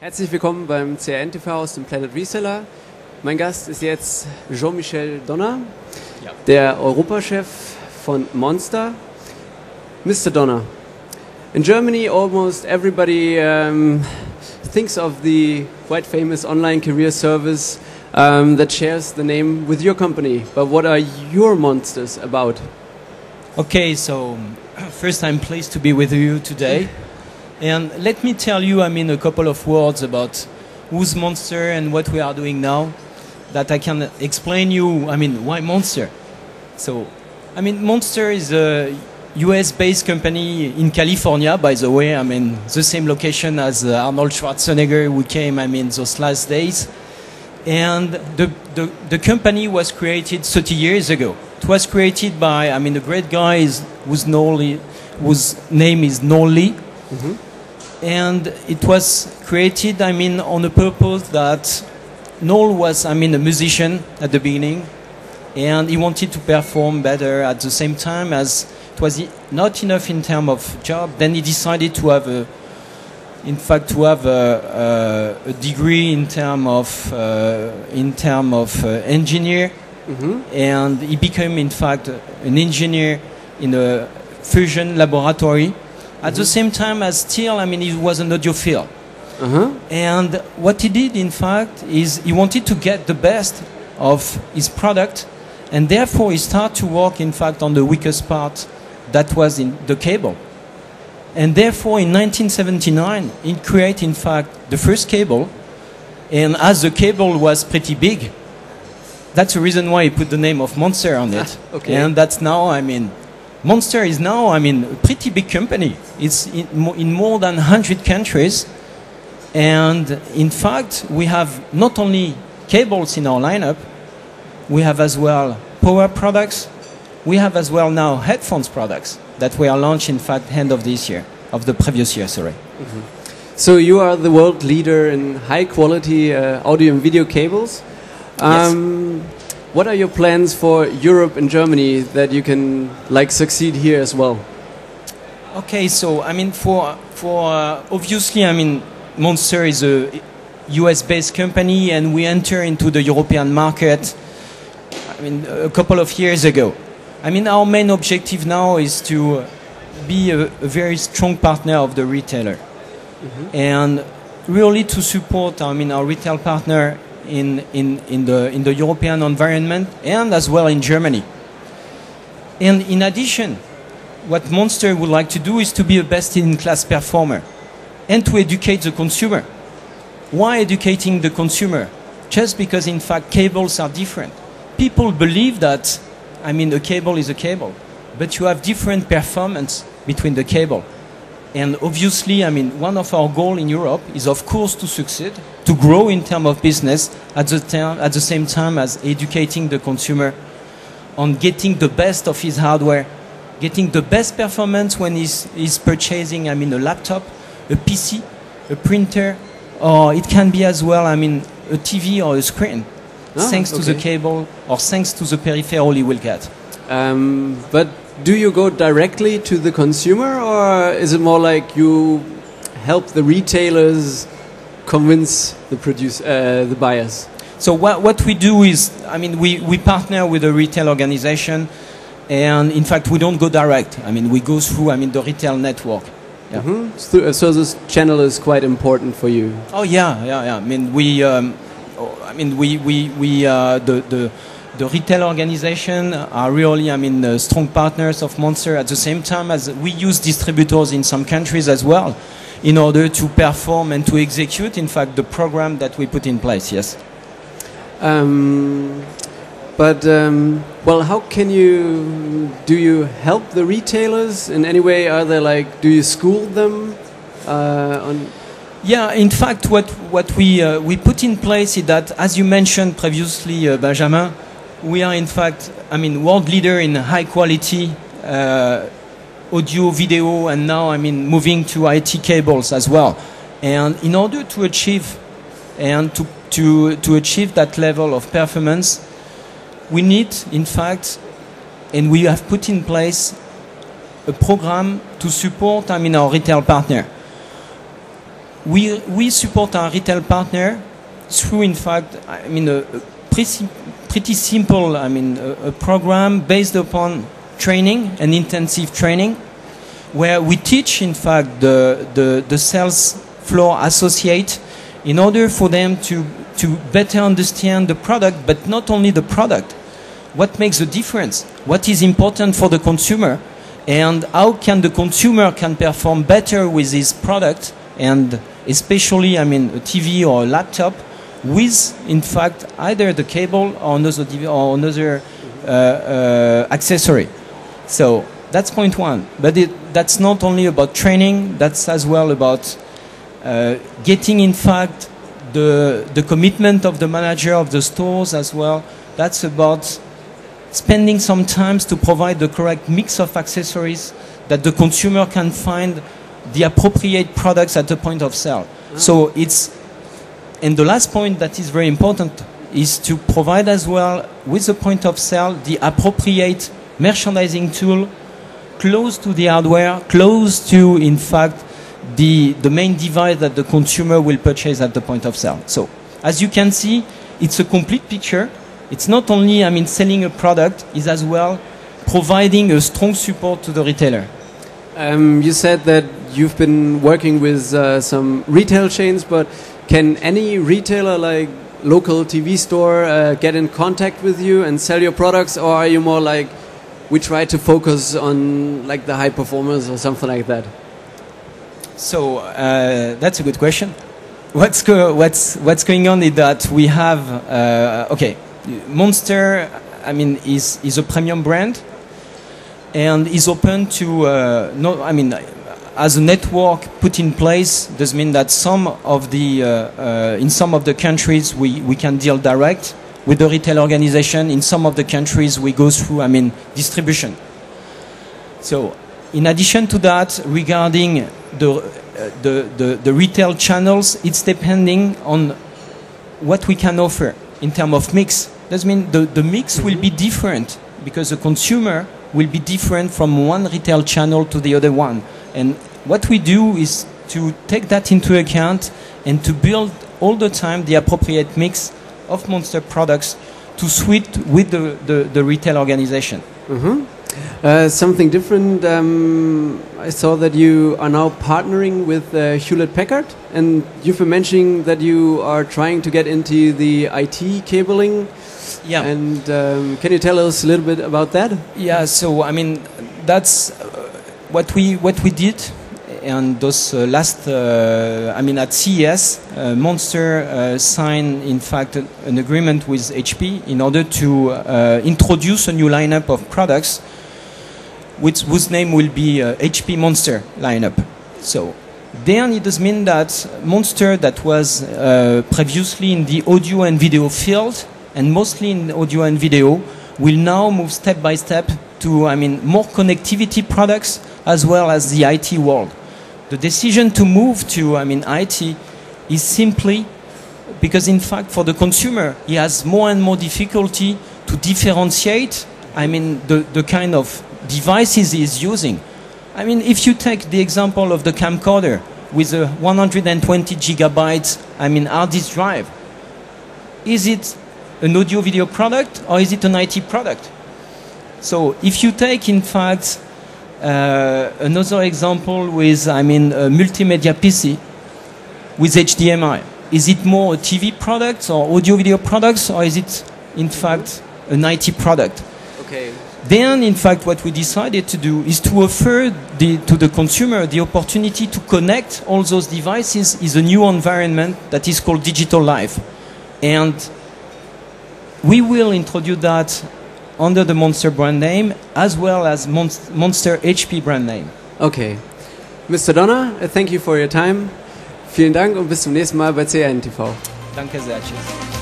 Herzlich willkommen beim CRN-TV aus dem Planet Reseller. Mein Gast ist jetzt Jean-Michel Donner, der Europachef von Monster. Mr. Donner, in Germany almost everybody thinks of the quite famous online career service that shares the name with your company. But what are your monsters about? Okay, so first I'm pleased to be with you today. And let me tell you, a couple of words about who's Monster and what we are doing now, that I can explain you, why Monster. So, Monster is a US-based company in California, by the way, the same location as Arnold Schwarzenegger who came, those last days. And the company was created 30 years ago. It was created by, a great guy whose name is Noel Lee. Mm-hmm. And it was created, on the purpose that Noel was, a musician at the beginning, and he wanted to perform better at the same time as it was not enough in terms of job. Then he decided to have a degree in terms of engineer, mm-hmm. And he became, in fact, an engineer in a fusion laboratory. At the same time as still, he was an audiophile. Uh-huh. And what he did, in fact, is he wanted to get the best of his product, and therefore he started to work, in fact, on the weakest part that was in the cable. And therefore, in 1979, he created, in fact, the first cable, and as the cable was pretty big, that's the reason why he put the name of Monster on it. Okay. And that's now, Monster is now, a pretty big company. It's in more than 100 countries. And in fact, we have not only cables in our lineup, we have as well power products. We have as well now headphones products that we are launching, in fact, end of this year, of the previous year, sorry. Mm-hmm. So you are the world leader in high quality audio and video cables. Yes. What are your plans for Europe and Germany that you can succeed here as well? Okay, so obviously, Monster is a US-based company, and we enter into the European market. A couple of years ago. Our main objective now is to be a very strong partner of the retailer, mm-hmm. and really to support our retail partner in the European environment and as well in Germany. And in addition, what Monster would like to do is to be a best-in-class performer and to educate the consumer. Why educating the consumer? Just because, in fact, cables are different. People believe that, a cable is a cable, but you have different performance between the cable. And obviously, one of our goals in Europe is, of course, to succeed, to grow in terms of business at the same time as educating the consumer on getting the best of his hardware, getting the best performance when he's purchasing, a laptop, a PC, a printer, or it can be as well, a TV or a screen, thanks to the cable or thanks to the peripheral he will get. But do you go directly to the consumer, or is it more like you help the retailers convince the buyers? So what we do is, we partner with a retail organization, and in fact we don't go direct. We go through, the retail network. Yeah. Mm-hmm. So this channel is quite important for you. Oh yeah. The retail organization are really, strong partners of Monster. At the same time as we use distributors in some countries as well, in order to perform and to execute, in fact, the program that we put in place. Yes. Well, how can do you help the retailers in any way? Are they do you school them on? Yeah, in fact, what we put in place is that, as you mentioned previously, Benjamin, we are in fact, world leader in high quality audio, video, and now moving to IT cables as well. And in order to achieve to achieve that level of performance, we need, in fact, and we have put in place a program to support, our retail partner. we support our retail partner through, in fact, I mean, a pretty simple, I mean, a program based upon training and intensive training, where we teach, in fact, the sales floor associate in order for them to better understand the product, but not only the product. What makes the difference? What is important for the consumer? And how can the consumer can perform better with this product? And especially, I mean, a TV or a laptop with, in fact, either the cable or another accessory. So that's point one. But that's not only about training, that's as well about getting, in fact, the commitment of the manager of the stores as well. That's about spending some time to provide the correct mix of accessories that the consumer can find the appropriate products at the point of sale. So it's, and the last point that is very important is to provide as well with the point of sale the appropriate merchandising tool close to the hardware, close to, in fact, the main device that the consumer will purchase at the point of sale. So as you can see, it's a complete picture. It's not only, I mean, selling a product, it's as well providing a strong support to the retailer. You said that you've been working with some retail chains, but can any retailer, like local TV store, get in contact with you and sell your products, or are you more like, we try to focus on like the high performers or something like that? So that's a good question. What's going on is that we have, okay, Monster, I mean, is a premium brand and is open to, no, I mean, as a network put in place, does mean that some of the, in some of the countries we can deal direct with the retail organization. In some of the countries we go through, I mean, distribution. So in addition to that, regarding the retail channels, it's depending on what we can offer in terms of mix. That means the mix will be different because the consumer will be different from one retail channel to the other one. And what we do is to take that into account and to build all the time the appropriate mix of Monster products to suit with the retail organization. Something different, I saw that you are now partnering with Hewlett-Packard, and you've been mentioning that you are trying to get into the IT cabling. Yeah. And can you tell us a little bit about that? Yeah, so I mean, that's what we did. And those last, I mean, at CES, Monster signed, in fact, an agreement with HP in order to introduce a new lineup of products, whose name will be HP Monster lineup. So then it does mean that Monster, that was previously in the audio and video field, and mostly in audio and video, will now move step by step to, I mean, more connectivity products as well as the IT world. The decision to move to, I mean, IT is simply because, in fact, for the consumer, he has more and more difficulty to differentiate, I mean, the kind of devices he is using. I mean, if you take the example of the camcorder with a 120 gigabytes, I mean, hard disk drive, is it an audio-video product or is it an IT product? So if you take, in fact, another example with, I mean, a multimedia PC with HDMI. Is it more a TV product or audio-video products, or is it, in fact, an IT product? Okay. Then, in fact, what we decided to do is to offer to the consumer the opportunity to connect all those devices in a new environment that is called Digital Life. And we will introduce that under the Monster brand name, as well as Monster HP brand name. Okay. Mr. Donner, thank you for your time. Vielen Dank und bis zum nächsten Mal bei CRN-TV. Danke sehr, tschüss.